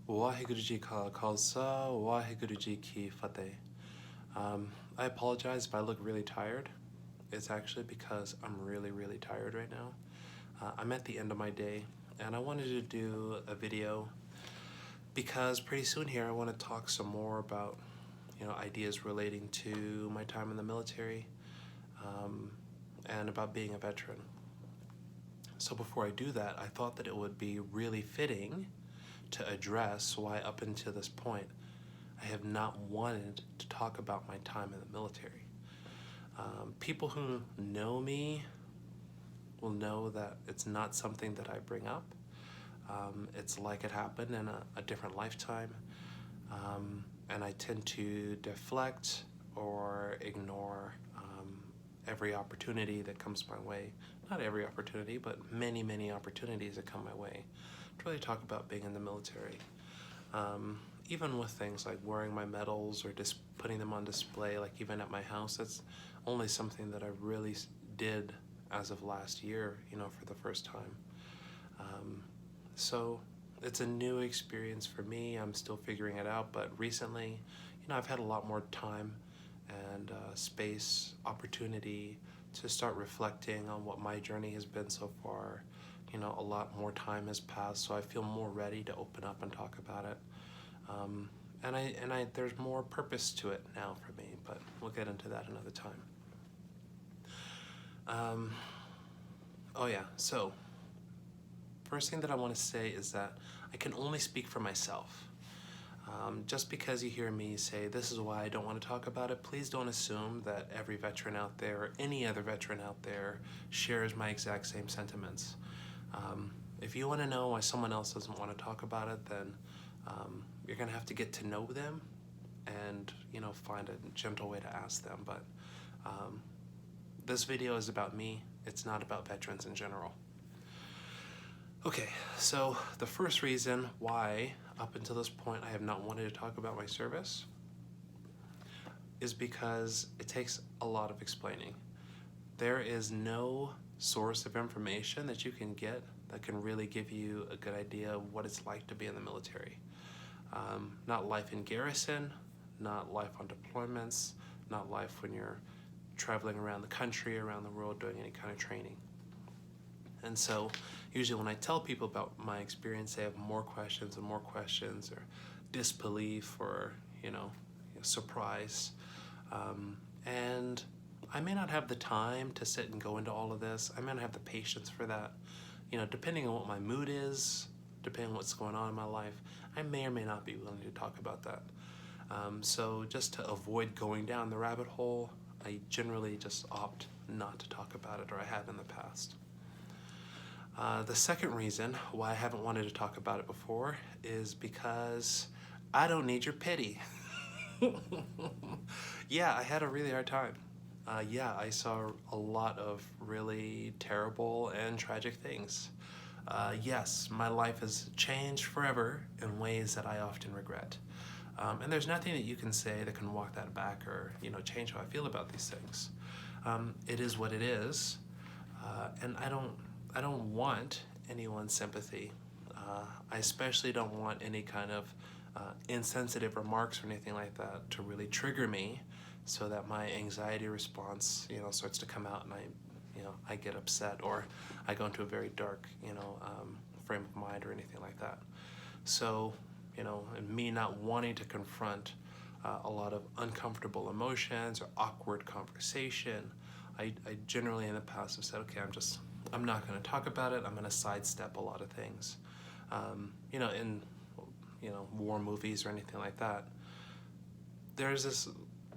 Waheguru Ji Ka Khalsa, Waheguru Ji Ki Fateh. I apologize if I look really tired. It's actually because I'm really tired right now. I'm at the end of my day, and I wanted to do a video because pretty soon here I want to talk some more about ideas relating to my time in the military and about being a veteran. So before I do that, I thought that it would be really fitting to address why up until this point I have not wanted to talk about my time in the military. People who know me will know that it's not something that I bring up. It's like it happened in a different lifetime, and I tend to deflect or ignore every opportunity that comes my way. Not every opportunity, but many opportunities that come my way to really talk about being in the military. Even with things like wearing my medals or just putting them on display, like even at my house, that's only something that I really did as of last year, for the first time. So it's a new experience for me. I'm still figuring it out, but recently, I've had a lot more time and space, opportunity to start reflecting on what my journey has been so far. A lot more time has passed, so I feel more ready to open up and talk about it. And there's more purpose to it now for me, but we'll get into that another time. Oh yeah, so first thing that I want to say is that I can only speak for myself. Just because you hear me say this is why I don't want to talk about it, please don't assume that every veteran out there or any other veteran out there shares my exact same sentiments. If you want to know why someone else doesn't want to talk about it, then you're going to have to get to know them and find a gentle way to ask them. But this video is about me. It's not about veterans in general. Okay, so the first reason why up until this point I have not wanted to talk about my service is because it takes a lot of explaining. There is no source of information that you can get that can really give you a good idea of what it's like to be in the military. Not life in garrison, not life on deployments, not life when you're traveling around the country, around the world, doing any kind of training. And so usually when I tell people about my experience, they have more questions and more questions, or disbelief, or surprise. And I may not have the time to sit and go into all of this. I may not have the patience for that. Depending on what my mood is, depending on what's going on in my life, I may or may not be willing to talk about that. So just to avoid going down the rabbit hole, I generally just opt not to talk about it, or I have in the past. The second reason why I haven't wanted to talk about it before is because I don't need your pity. Yeah, I had a really hard time. Yeah, I saw a lot of really terrible and tragic things. Yes, my life has changed forever in ways that I often regret. And there's nothing that you can say that can walk that back or change how I feel about these things. It is what it is, and I don't want anyone's sympathy. I especially don't want any kind of insensitive remarks or anything like that to really trigger me, so that my anxiety response, starts to come out, and I get upset, or I go into a very dark, frame of mind or anything like that. So, and me not wanting to confront a lot of uncomfortable emotions or awkward conversation, I generally in the past have said, okay, I'm not going to talk about it. I'm going to sidestep a lot of things. In war movies or anything like that, there's this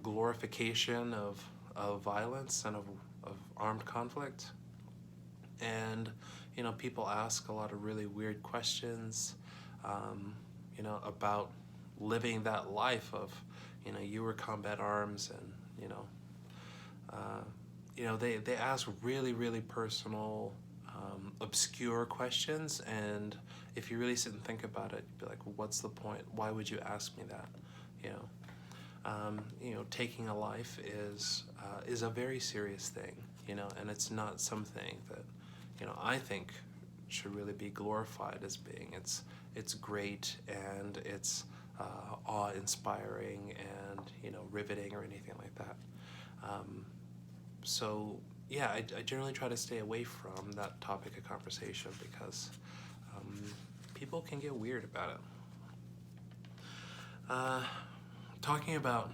glorification of violence and of armed conflict. And, people ask a lot of really weird questions, about living that life of, you were combat arms, and, they ask really personal, obscure questions. And if you really sit and think about it, you'd be like, well, what's the point? Why would you ask me that? Taking a life is a very serious thing, and it's not something that, I think should really be glorified as being. it's great and it's awe-inspiring and, you know, riveting or anything like that. So yeah, I generally try to stay away from that topic of conversation because people can get weird about it. Talking about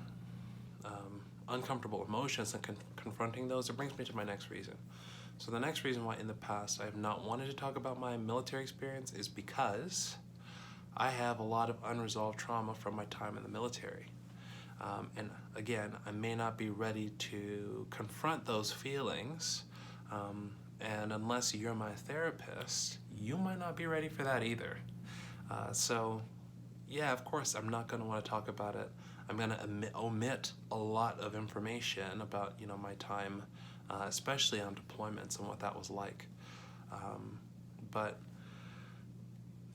uncomfortable emotions and confronting those, it brings me to my next reason. So the next reason why in the past I have not wanted to talk about my military experience is because I have a lot of unresolved trauma from my time in the military. And again, I may not be ready to confront those feelings, and unless you're my therapist, you might not be ready for that either. So yeah, of course, I'm not going to want to talk about it. I'm going to omit a lot of information about, you know, my time, especially on deployments and what that was like. But,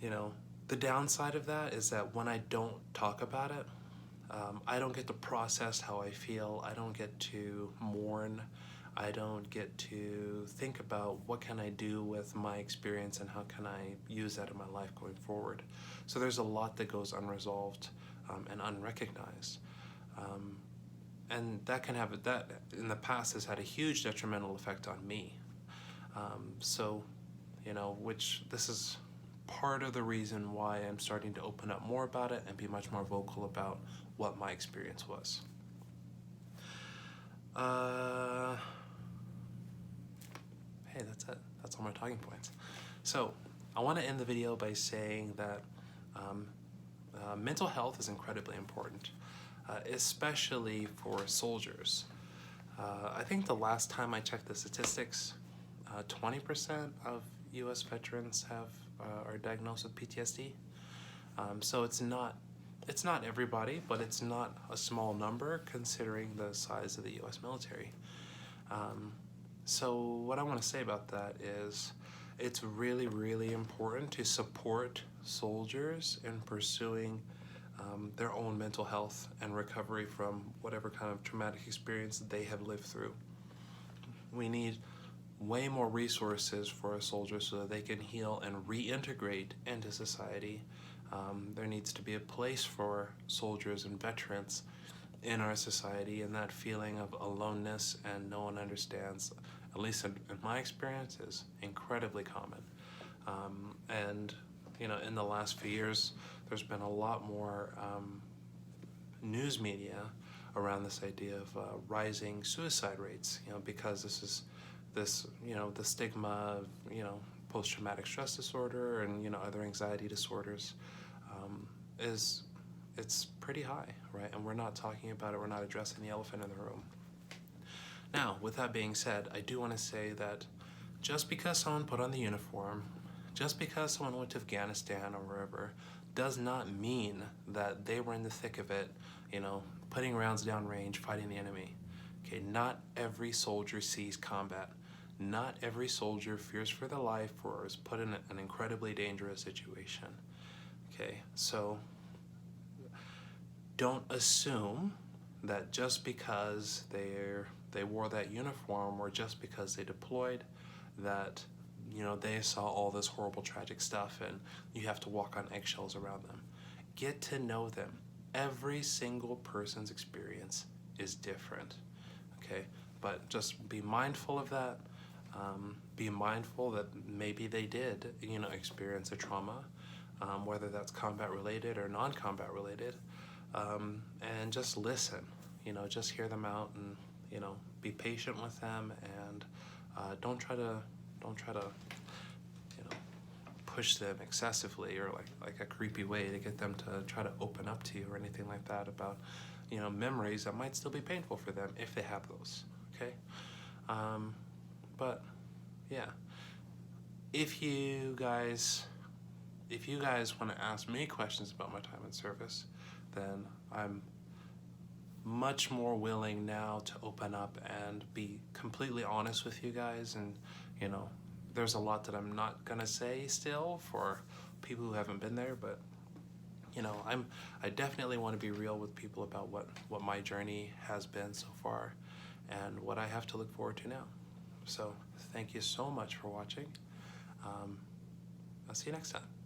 you know, the downside of that is that when I don't talk about it, I don't get to process how I feel. I don't get to mourn. I don't get to think about what can I do with my experience and how can I use that in my life going forward. So there's a lot that goes unresolved and unrecognized. And that can have, that in the past has had a huge detrimental effect on me. So, you know, which this is part of the reason why I'm starting to open up more about it and be much more vocal about what my experience was. Hey, that's it. That's all my talking points. So I want to end the video by saying that mental health is incredibly important, especially for soldiers. I think the last time I checked the statistics, 20% of U.S. veterans are diagnosed with PTSD. So it's not everybody, but it's not a small number considering the size of the U.S. military. So what I want to say about that is it's really, really important to support soldiers in pursuing their own mental health and recovery from whatever kind of traumatic experience they have lived through. We need way more resources for our soldiers so that they can heal and reintegrate into society. There needs to be a place for soldiers and veterans in our society, and that feeling of aloneness and no one understands, at least in my experience, is incredibly common. And you know, in the last few years, there's been a lot more news media around this idea of rising suicide rates, you know, because the stigma of, you know, post-traumatic stress disorder and, you know, other anxiety disorders it's pretty high, right? And we're not talking about it, we're not addressing the elephant in the room. Now, with that being said, I do want to say that just because someone put on the uniform, just because someone went to Afghanistan or wherever, does not mean that they were in the thick of it, you know, putting rounds down range, fighting the enemy. Okay, not every soldier sees combat. Not every soldier fears for their life or is put in an incredibly dangerous situation. Okay, so don't assume that just because they wore that uniform or just because they deployed that, you know, they saw all this horrible tragic stuff and you have to walk on eggshells around them. Get to know them. Every single person's experience is different, okay? But just be mindful of that. Be mindful that maybe they did, you know, experience a trauma, whether that's combat related or non-combat related, and just listen, you know, just hear them out and, you know, be patient with them and don't try to, you know, push them excessively or like a creepy way to get them to try to open up to you or anything like that about, you know, memories that might still be painful for them if they have those, okay? But yeah, if you guys want to ask me questions about my time in service, then I'm much more willing now to open up and be completely honest with you guys. And, you know, there's a lot that I'm not gonna say still for people who haven't been there, but, you know, I definitely want to be real with people about what my journey has been so far and what I have to look forward to now. So thank you so much for watching. I'll see you next time.